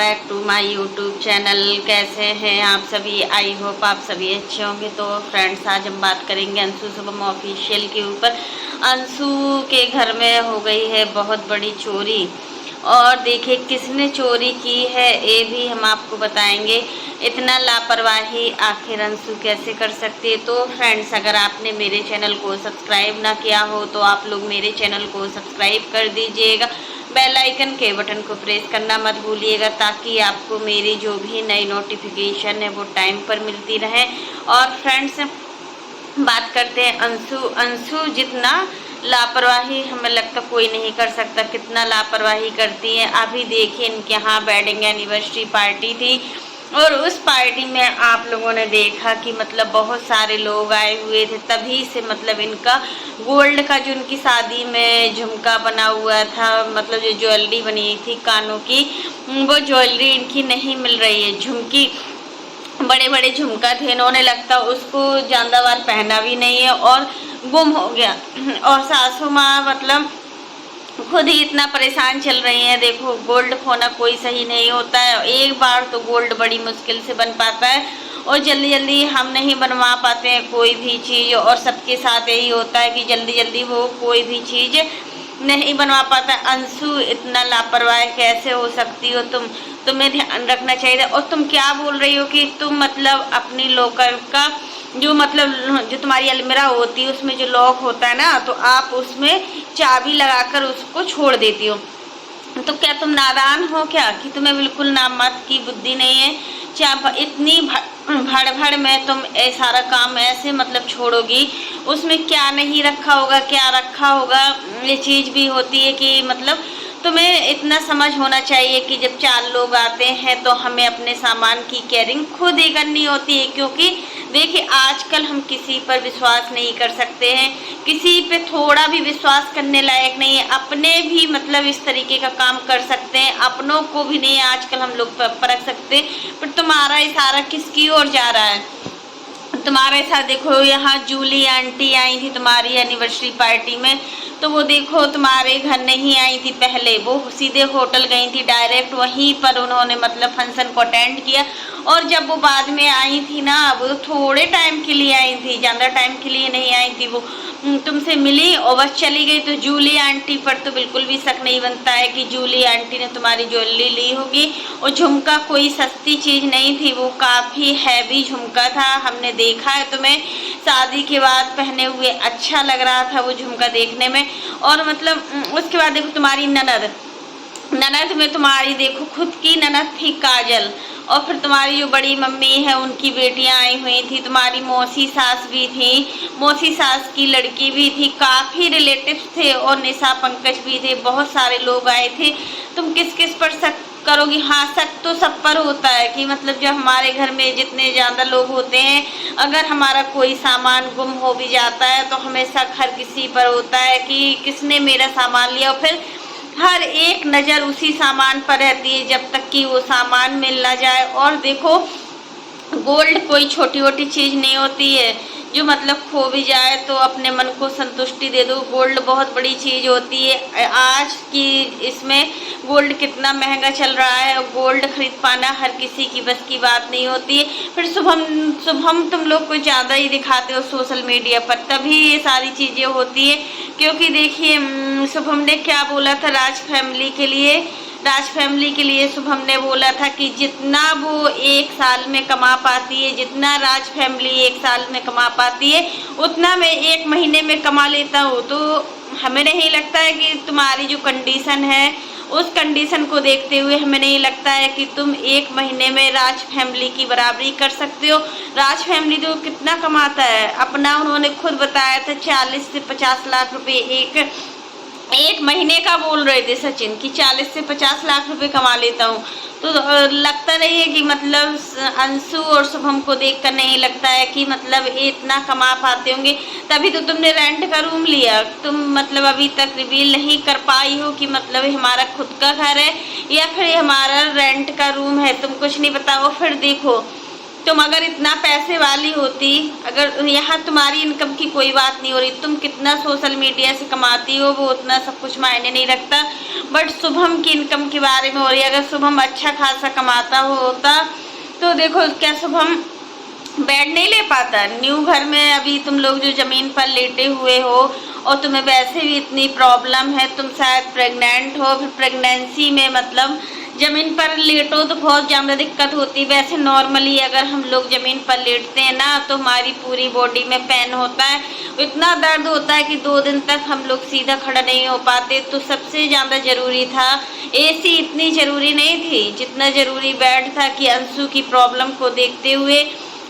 Back to my YouTube channel. कैसे हैं आप सभी? आई होप आप सभी अच्छे होंगे। तो फ्रेंड्स, आज हम बात करेंगे अंशु शुभम ऑफिशियल के ऊपर। अंशु के घर में हो गई है बहुत बड़ी चोरी, और देखिए किसने चोरी की है ये भी हम आपको बताएंगे। इतना लापरवाही आखिर अंशु कैसे कर सकती है? तो फ्रेंड्स, अगर आपने मेरे चैनल को सब्सक्राइब ना किया हो तो आप लोग मेरे चैनल को सब्सक्राइब कर दीजिएगा। बेल आइकन के बटन को प्रेस करना मत भूलिएगा, ताकि आपको मेरी जो भी नई नोटिफिकेशन है वो टाइम पर मिलती रहे। और फ्रेंड्स, बात करते हैं अंशु जितना लापरवाही हमें लगता कोई नहीं कर सकता, कितना लापरवाही करती है। अभी देखिए, इनके यहाँ वेडिंग एनिवर्सरी पार्टी थी, और उस पार्टी में आप लोगों ने देखा कि मतलब बहुत सारे लोग आए हुए थे। तभी से मतलब इनका गोल्ड का जो इनकी शादी में झुमका बना हुआ था, मतलब जो ज्वेलरी बनी थी कानों की, वो ज्वेलरी इनकी नहीं मिल रही है। झुमकी बड़े बड़े झुमका थे, इन्होंने लगता उसको जानदावार पहना भी नहीं है और गुम हो गया। और सासू माँ मतलब खुद ही इतना परेशान चल रही हैं। देखो, गोल्ड खोना कोई सही नहीं होता है। एक बार तो गोल्ड बड़ी मुश्किल से बन पाता है, और जल्दी जल्दी हम नहीं बनवा पाते हैं कोई भी चीज़। और सबके साथ यही होता है कि जल्दी जल्दी वो कोई भी चीज़ नहीं बनवा पाता। अंशु इतना लापरवाह कैसे हो सकती हो तुम? तुम्हें ध्यान रखना चाहिए। और तुम क्या बोल रही हो कि तुम मतलब अपनी लॉकर का जो मतलब जो तुम्हारी अलमीरा होती है उसमें जो लॉक होता है ना, तो आप उसमें चाबी लगाकर उसको छोड़ देती हो। तो क्या तुम नादान हो क्या कि तुम्हें बिल्कुल नाम मत की बुद्धि नहीं है? इतनी भड़ में तुम सारा काम ऐसे मतलब छोड़ोगी? उसमें क्या नहीं रखा होगा, क्या रखा होगा, ये चीज़ भी होती है कि मतलब तुम्हें इतना समझ होना चाहिए कि जब 4 लोग आते हैं तो हमें अपने सामान की केयरिंग खुद ही करनी होती है। क्योंकि देखिए, आजकल हम किसी पर विश्वास नहीं कर सकते हैं, किसी पे थोड़ा भी विश्वास करने लायक नहीं है। अपने भी मतलब इस तरीके का काम कर सकते हैं, अपनों को भी नहीं आजकल हम लोग परख सकते। पर तुम्हारा इशारा किसकी ओर जा रहा है? तुम्हारे साथ देखो, यहाँ जूली आंटी आई थी तुम्हारी एनिवर्सरी पार्टी में, तो वो देखो तुम्हारे घर नहीं आई थी पहले, वो सीधे होटल गई थी डायरेक्ट, वहीं पर उन्होंने मतलब फंक्शन को अटेंड किया। और जब वो बाद में आई थी ना, वो थोड़े टाइम के लिए आई थी, ज़्यादा टाइम के लिए नहीं आई थी। वो तुमसे मिली और बस चली गई। तो जूली आंटी पर तो बिल्कुल भी शक नहीं बनता है कि जूली आंटी ने तुम्हारी ज्वेलरी ली होगी। और झुमका कोई सस्ती चीज़ नहीं थी, वो काफ़ी हैवी झुमका था। हमने देखा है तुम्हें शादी के बाद पहने हुए, अच्छा लग रहा था वो झुमका देखने में। और मतलब उसके बाद देखो तुम्हारी ननद में तुम्हारी देखो खुद की ननद थी काजल, और फिर तुम्हारी जो बड़ी मम्मी है उनकी बेटियां आई हुई थी, तुम्हारी मौसी सास भी थी, मौसी सास की लड़की भी थी, काफ़ी रिलेटिव्स थे, और निशा पंकज भी थे, बहुत सारे लोग आए थे। तुम किस किस पर शक करोगी? हाँ, शक तो सब पर होता है कि मतलब जब हमारे घर में जितने ज़्यादा लोग होते हैं, अगर हमारा कोई सामान गुम हो भी जाता है तो हमें शक हर किसी पर होता है कि किसने मेरा सामान लिया। और फिर हर एक नज़र उसी सामान पर रहती है जब तक कि वो सामान मिल ना जाए। और देखो, गोल्ड कोई छोटी छोटी चीज़ नहीं होती है जो मतलब खो भी जाए तो अपने मन को संतुष्टि दे दो। गोल्ड बहुत बड़ी चीज़ होती है। आज की इसमें गोल्ड कितना महंगा चल रहा है, और गोल्ड खरीद पाना हर किसी की बस की बात नहीं होती है। फिर शुभम तुम लोग को ज़्यादा ही दिखाते हो सोशल मीडिया पर, तभी ये सारी चीज़ें होती है। क्योंकि देखिए, शुभम ने क्या बोला था राज फैमिली के लिए शुभम ने बोला था कि जितना वो एक साल में कमा पाती है, जितना राज फैमिली एक साल में कमा पाती है, उतना मैं 1 महीने में कमा लेता हूँ। तो हमें नहीं लगता है कि तुम्हारी जो कंडीशन है उस कंडीशन को देखते हुए हमें नहीं लगता है कि तुम 1 महीने में राज फैमिली की बराबरी कर सकते हो। राज फैमिली तो कितना कमाता है अपना, उन्होंने खुद बताया था 40 से 50 लाख रुपए एक महीने का बोल रहे थे सचिन कि 40 से 50 लाख रुपए कमा लेता हूँ। तो लगता नहीं है कि मतलब अंशु और शुभम को देखकर नहीं लगता है कि मतलब ये इतना कमा पाते होंगे। तभी तो तुमने रेंट का रूम लिया। तुम मतलब अभी तक रिवील नहीं कर पाई हो कि मतलब हमारा खुद का घर है या फिर हमारा रेंट का रूम है, तुम कुछ नहीं बताओ। फिर देखो, तुम अगर इतना पैसे वाली होती, अगर यहाँ तुम्हारी इनकम की कोई बात नहीं हो रही, तुम कितना सोशल मीडिया से कमाती हो वो उतना सब कुछ मायने नहीं रखता, बट शुभम की इनकम के बारे में हो रही है। अगर शुभम अच्छा खासा कमाता होता तो देखो क्या शुभम बेड नहीं ले पाता। न्यू घर में अभी तुम लोग जो ज़मीन पर लेटे हुए हो और तुम्हें वैसे भी इतनी प्रॉब्लम है, तुम शायद प्रेग्नेंट हो, फिर प्रेगनेंसी में मतलब ज़मीन पर लेटो तो बहुत ज़्यादा दिक्कत होती है। वैसे नॉर्मली अगर हम लोग ज़मीन पर लेटते हैं ना तो हमारी पूरी बॉडी में पेन होता है, इतना दर्द होता है कि 2 दिन तक हम लोग सीधा खड़ा नहीं हो पाते। तो सबसे ज़्यादा ज़रूरी था एसी, इतनी ज़रूरी नहीं थी जितना ज़रूरी बेड था कि अंशु की प्रॉब्लम को देखते हुए,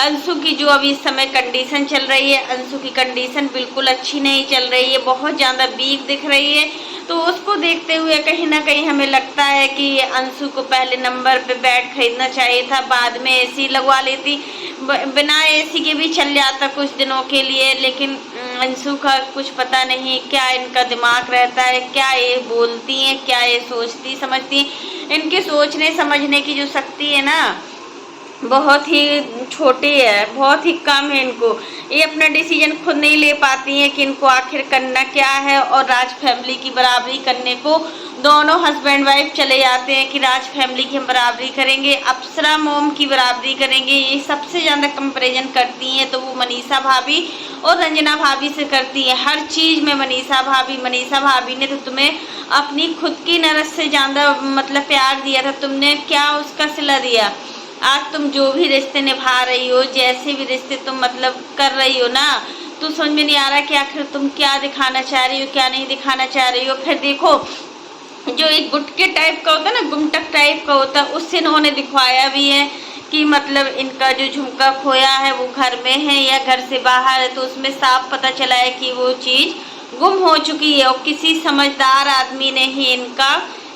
अंशु की जो अभी इस समय कंडीशन चल रही है, अंशु की कंडीशन बिल्कुल अच्छी नहीं चल रही है, बहुत ज़्यादा वीक दिख रही है। तो उसको देखते हुए कहीं ना कहीं हमें लगता है कि अंशु को पहले नंबर पे बेड खरीदना चाहिए था, बाद में एसी लगवा लेती, बिना एसी के भी चल जाता कुछ दिनों के लिए। लेकिन अंशु का कुछ पता नहीं क्या इनका दिमाग रहता है, क्या ये बोलती हैं, क्या ये सोचती समझती हैं। इनके सोचने समझने की जो शक्ति है ना बहुत ही छोटी है, बहुत ही कम है। इनको ये अपना डिसीजन खुद नहीं ले पाती हैं कि इनको आखिर करना क्या है। और राज फैमिली की बराबरी करने को दोनों हस्बैंड वाइफ चले जाते हैं कि राज फैमिली की हम बराबरी करेंगे, अप्सरा मोम की बराबरी करेंगे। ये सबसे ज़्यादा कंपैरिजन करती हैं तो वो मनीषा भाभी और रंजना भाभी से करती है हर चीज़ में। मनीषा भाभी ने तो तुम्हें अपनी खुद की नरस से ज़्यादा मतलब प्यार दिया था, तुमने क्या उसका सिला दिया। आज तुम जो भी रिश्ते निभा रही हो, जैसे भी रिश्ते तुम मतलब कर रही हो ना, तो समझ में नहीं आ रहा कि आखिर तुम क्या दिखाना चाह रही हो, क्या नहीं दिखाना चाह रही हो। फिर देखो जो एक गुटके टाइप का होता है ना, गुमटक टाइप का होता है, उससे इन्होंने दिखवाया भी है कि मतलब इनका जो झुमका खोया है वो घर में है या घर से बाहर है। तो उसमें साफ पता चला है कि वो चीज़ गुम हो चुकी है और किसी समझदार आदमी ने ही इनका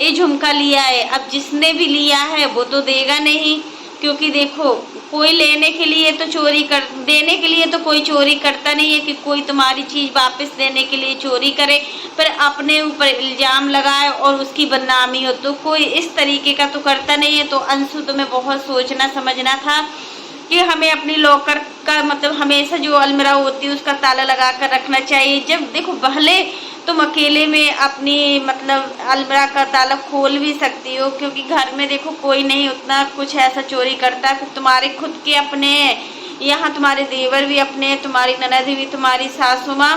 ये झुमका लिया है। अब जिसने भी लिया है वो तो देगा नहीं, क्योंकि देखो कोई लेने के लिए तो देने के लिए तो कोई चोरी करता नहीं है कि कोई तुम्हारी चीज़ वापस देने के लिए चोरी करे, पर अपने ऊपर इल्ज़ाम लगाए और उसकी बदनामी हो तो कोई इस तरीके का तो करता नहीं है। तो अंशु तुम्हें बहुत सोचना समझना था कि हमें अपनी लॉकर का मतलब हमेशा जो अलमीरा होती है उसका ताला लगा कर रखना चाहिए। जब देखो भले तुम अकेले में अपनी मतलब अलमीरा का ताला खोल भी सकती हो, क्योंकि घर में देखो कोई नहीं उतना कुछ ऐसा चोरी करता। फिर तुम्हारे खुद के अपने यहाँ तुम्हारे देवर भी अपने, तुम्हारी ननद भी, तुम्हारी सासू माँ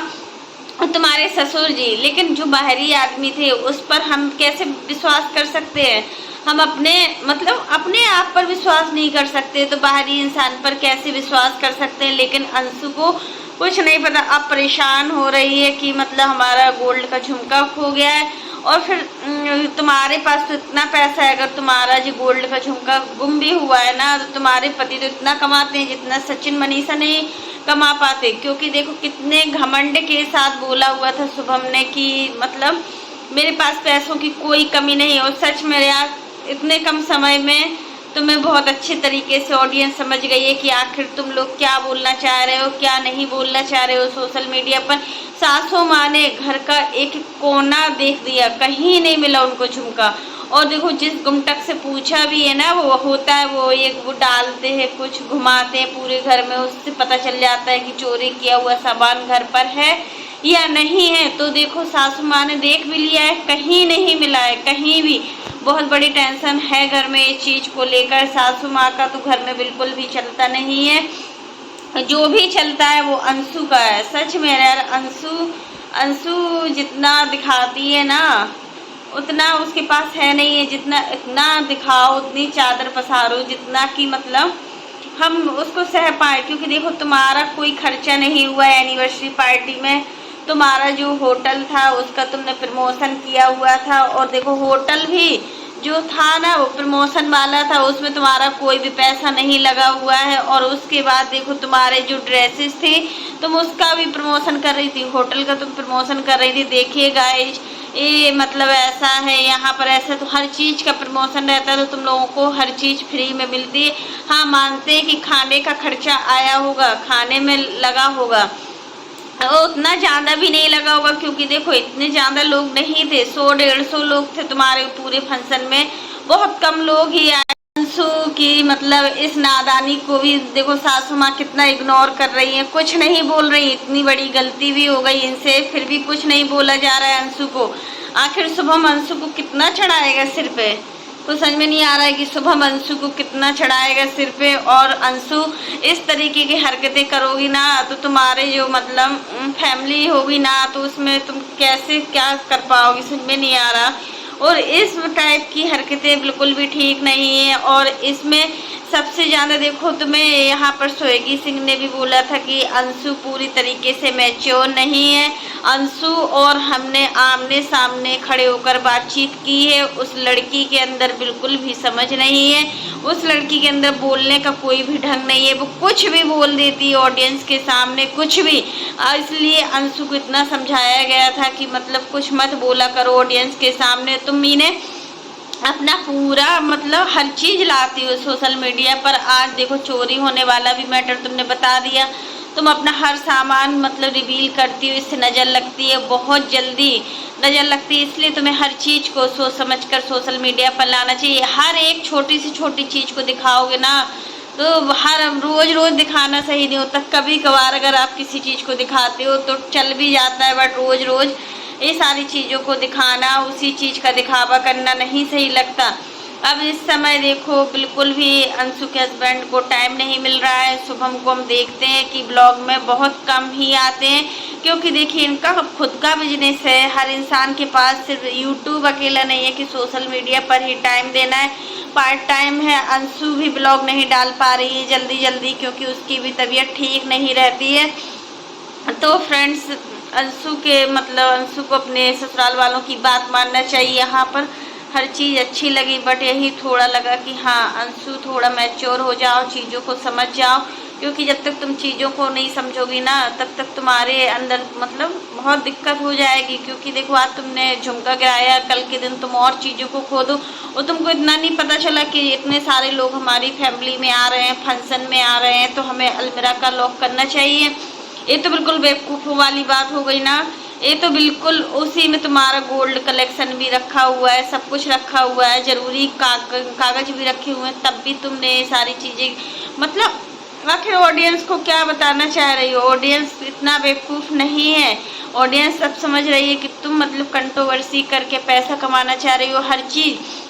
और तुम्हारे ससुर जी। लेकिन जो बाहरी आदमी थे उस पर हम कैसे विश्वास कर सकते हैं? हम अपने मतलब अपने आप पर विश्वास नहीं कर सकते तो बाहरी इंसान पर कैसे विश्वास कर सकते हैं। लेकिन अंशु को कुछ नहीं पता, अब परेशान हो रही है कि मतलब हमारा गोल्ड का झुमका खो गया है। और फिर तुम्हारे पास तो इतना पैसा है, अगर तुम्हारा जो गोल्ड का झुमका गुम भी हुआ है ना तो तुम्हारे पति तो इतना कमाते हैं जितना सचिन मनीषा नहीं कमा पाते। क्योंकि देखो कितने घमंड के साथ बोला हुआ था शुभम ने कि मतलब मेरे पास पैसों की कोई कमी नहीं। और सच में यार इतने कम समय में तुम्हें बहुत अच्छे तरीके से ऑडियंस समझ गई है कि आखिर तुम लोग क्या बोलना चाह रहे हो, क्या नहीं बोलना चाह रहे हो सोशल मीडिया पर। सासू माँ ने घर का एक कोना देख दिया, कहीं नहीं मिला उनको झुमका। और देखो जिस गुमटक से पूछा भी है ना वो होता है वो डालते हैं कुछ घुमाते हैं पूरे घर में, उससे पता चल जाता है कि चोरी किया हुआ सामान घर पर है या नहीं है। तो देखो सासू माँ ने देख भी लिया है, कहीं नहीं मिला है कहीं भी। बहुत बड़ी टेंशन है घर में इस चीज़ को लेकर। सासू माँ का तो घर में बिल्कुल भी चलता नहीं है, जो भी चलता है वो अंशु का है। सच में यार अंशु जितना दिखाती है ना उतना उसके पास है नहीं है। जितना इतना दिखाओ उतनी चादर पसारो जितना कि मतलब हम उसको सह पाए। क्योंकि देखो तुम्हारा कोई खर्चा नहीं हुआ है एनिवर्सरी पार्टी में, तुम्हारा जो होटल था उसका तुमने प्रमोशन किया हुआ था। और देखो होटल भी जो था ना वो प्रमोशन वाला था, उसमें तुम्हारा कोई भी पैसा नहीं लगा हुआ है। और उसके बाद देखो तुम्हारे जो ड्रेसेस थे तुम उसका भी प्रमोशन कर रही थी, होटल का तुम प्रमोशन कर रही थी। देखिए गाइस ये मतलब ऐसा है, यहाँ पर ऐसा तो हर चीज़ का प्रमोशन रहता है तो तुम लोगों को हर चीज़ फ्री में मिलती है। हाँ मानते हैं कि खाने का खर्चा आया होगा, खाने में लगा होगा, उतना ज़्यादा भी नहीं लगा होगा क्योंकि देखो इतने ज़्यादा लोग नहीं थे, 100-150 लोग थे तुम्हारे पूरे फंक्शन में, बहुत कम लोग ही आए। अंशु की मतलब इस नादानी को भी देखो सासू माँ कितना इग्नोर कर रही है, कुछ नहीं बोल रही। इतनी बड़ी गलती भी हो गई इनसे, फिर भी कुछ नहीं बोला जा रहा है अंशु को। आखिर शुभम अंशु को कितना चढ़ाएगा सिर पे, कुछ समझ में नहीं आ रहा है कि शुभम अंशु को कितना चढ़ाएगा सिर पे। और अंशु इस तरीके की हरकतें करोगी ना तो तुम्हारे जो मतलब फैमिली होगी ना तो उसमें तुम कैसे क्या कर पाओगी, समझ में नहीं आ रहा। और इस टाइप की हरकतें बिल्कुल भी ठीक नहीं है। और इसमें सबसे ज़्यादा देखो तुम्हें यहाँ पर सोएगी सिंह ने भी बोला था कि अंशु पूरी तरीके से मैच्योर नहीं है। अंशु और हमने आमने सामने खड़े होकर बातचीत की है, उस लड़की के अंदर बिल्कुल भी समझ नहीं है, उस लड़की के अंदर बोलने का कोई भी ढंग नहीं है, वो कुछ भी बोल देती है ऑडियंस के सामने, कुछ भी। इसलिए अंशु को इतना समझाया गया था कि मतलब कुछ मत बोला करो ऑडियंस के सामने। तुम मीने अपना पूरा मतलब हर चीज़ लाती हो सोशल मीडिया पर। आज देखो चोरी होने वाला भी मैटर तुमने बता दिया। तुम अपना हर सामान मतलब रिवील करती हो, इससे नज़र लगती है, बहुत जल्दी नज़र लगती है। इसलिए तुम्हें हर चीज़ को सोच समझ कर सोशल मीडिया पर लाना चाहिए। हर एक छोटी से छोटी चीज़ को दिखाओगे ना तो हर रोज़ रोज़ दिखाना सही नहीं होता। कभी कभार अगर आप किसी चीज़ को दिखाते हो तो चल भी जाता है, बट रोज़ रोज़ ये सारी चीज़ों को दिखाना, उसी चीज़ का दिखावा करना नहीं सही लगता। अब इस समय देखो बिल्कुल भी अंशु के हस्बैंड को टाइम नहीं मिल रहा है। शुभम को हम देखते हैं कि ब्लॉग में बहुत कम ही आते हैं, क्योंकि देखिए इनका खुद का बिजनेस है। हर इंसान के पास सिर्फ यूट्यूब अकेला नहीं है कि सोशल मीडिया पर ही टाइम देना है, पार्ट टाइम है। अंशु भी ब्लॉग नहीं डाल पा रही है जल्दी जल्दी, क्योंकि उसकी भी तबीयत ठीक नहीं रहती है। तो फ्रेंड्स अंशु के मतलब अंशु को अपने ससुराल वालों की बात मानना चाहिए। यहाँ पर हर चीज़ अच्छी लगी, बट यही थोड़ा लगा कि हाँ अंशु थोड़ा मैच्योर हो जाओ, चीज़ों को समझ जाओ, क्योंकि जब तक तुम चीज़ों को नहीं समझोगी ना तब तक तुम्हारे अंदर मतलब बहुत दिक्कत हो जाएगी। क्योंकि देखो आज तुमने झुमका गिराया, कल के दिन तुम और चीज़ों को खो दो और तुमको इतना नहीं पता चला कि इतने सारे लोग हमारी फैमिली में आ रहे हैं, फंक्शन में आ रहे हैं, तो हमें अलमीरा का लॉक करना चाहिए। ये तो बिल्कुल बेवकूफ़ों वाली बात हो गई ना। ये तो बिल्कुल उसी में तुम्हारा गोल्ड कलेक्शन भी रखा हुआ है, सब कुछ रखा हुआ है, ज़रूरी कागज भी रखे हुए हैं, तब भी तुमने ये सारी चीज़ें मतलब आखिर ऑडियंस को क्या बताना चाह रही हो। ऑडियंस इतना बेवकूफ़ नहीं है, ऑडियंस सब समझ रही है कि तुम मतलब कंट्रोवर्सी करके पैसा कमाना चाह रही हो। हर चीज़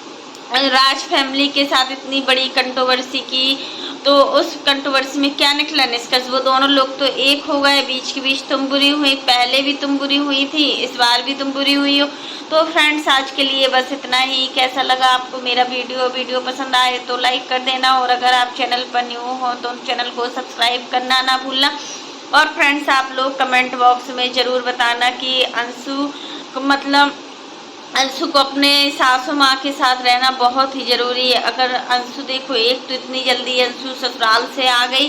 राज फैमिली के साथ इतनी बड़ी कंट्रोवर्सी की, तो उस कंट्रोवर्सी में क्या निकला निष्कर्ष, वो दोनों लोग तो एक हो गए। बीच के बीच तुम बुरी हुई, पहले भी तुम बुरी हुई थी, इस बार भी तुम बुरी हुई हो। तो फ्रेंड्स आज के लिए बस इतना ही। कैसा लगा आपको मेरा वीडियो पसंद आए तो लाइक कर देना, और अगर आप चैनल पर न्यू हो तो चैनल को सब्सक्राइब करना ना भूलना। और फ्रेंड्स आप लोग कमेंट बॉक्स में ज़रूर बताना कि अंशु को अपने सासू माँ के साथ रहना बहुत ही ज़रूरी है। अगर अंशु देखो एक तो इतनी जल्दी अंशु ससुराल से आ गई,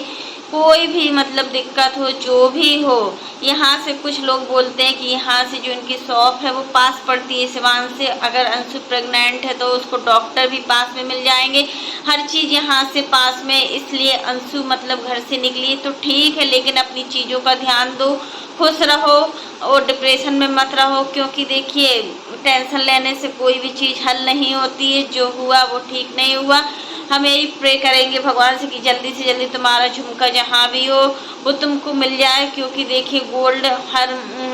कोई भी मतलब दिक्कत हो जो भी हो, यहाँ से कुछ लोग बोलते हैं कि यहाँ से जो इनकी शॉप है वो पास पड़ती है सिवान से। अगर अंशु प्रेग्नेंट है तो उसको डॉक्टर भी पास में मिल जाएंगे, हर चीज़ यहाँ से पास में। इसलिए अंशु मतलब घर से निकली तो ठीक है, लेकिन अपनी चीज़ों का ध्यान दो, खुश रहो और डिप्रेशन में मत रहो। क्योंकि देखिए टेंशन लेने से कोई भी चीज़ हल नहीं होती है, जो हुआ वो ठीक नहीं हुआ। हम यही प्रे करेंगे भगवान से कि जल्दी से जल्दी तुम्हारा झुमका जहाँ भी हो वो तुमको मिल जाए। क्योंकि देखिए गोल्ड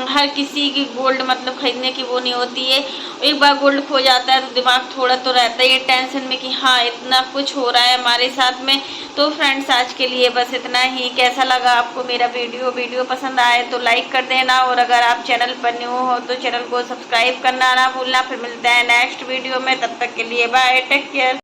हर किसी की गोल्ड मतलब खरीदने की वो नहीं होती है। एक बार गोल्ड खो जाता है तो दिमाग थोड़ा तो रहता है ये टेंशन में कि हाँ इतना कुछ हो रहा है हमारे साथ में। तो फ्रेंड्स आज के लिए बस इतना ही। कैसा लगा आपको मेरा वीडियो पसंद आए तो लाइक कर देना, और अगर आप चैनल पर न्यू हो तो चैनल को सब्सक्राइब करना ना भूलना। फिर मिलते हैं नेक्स्ट वीडियो में, तब तक के लिए बाय, टेक केयर।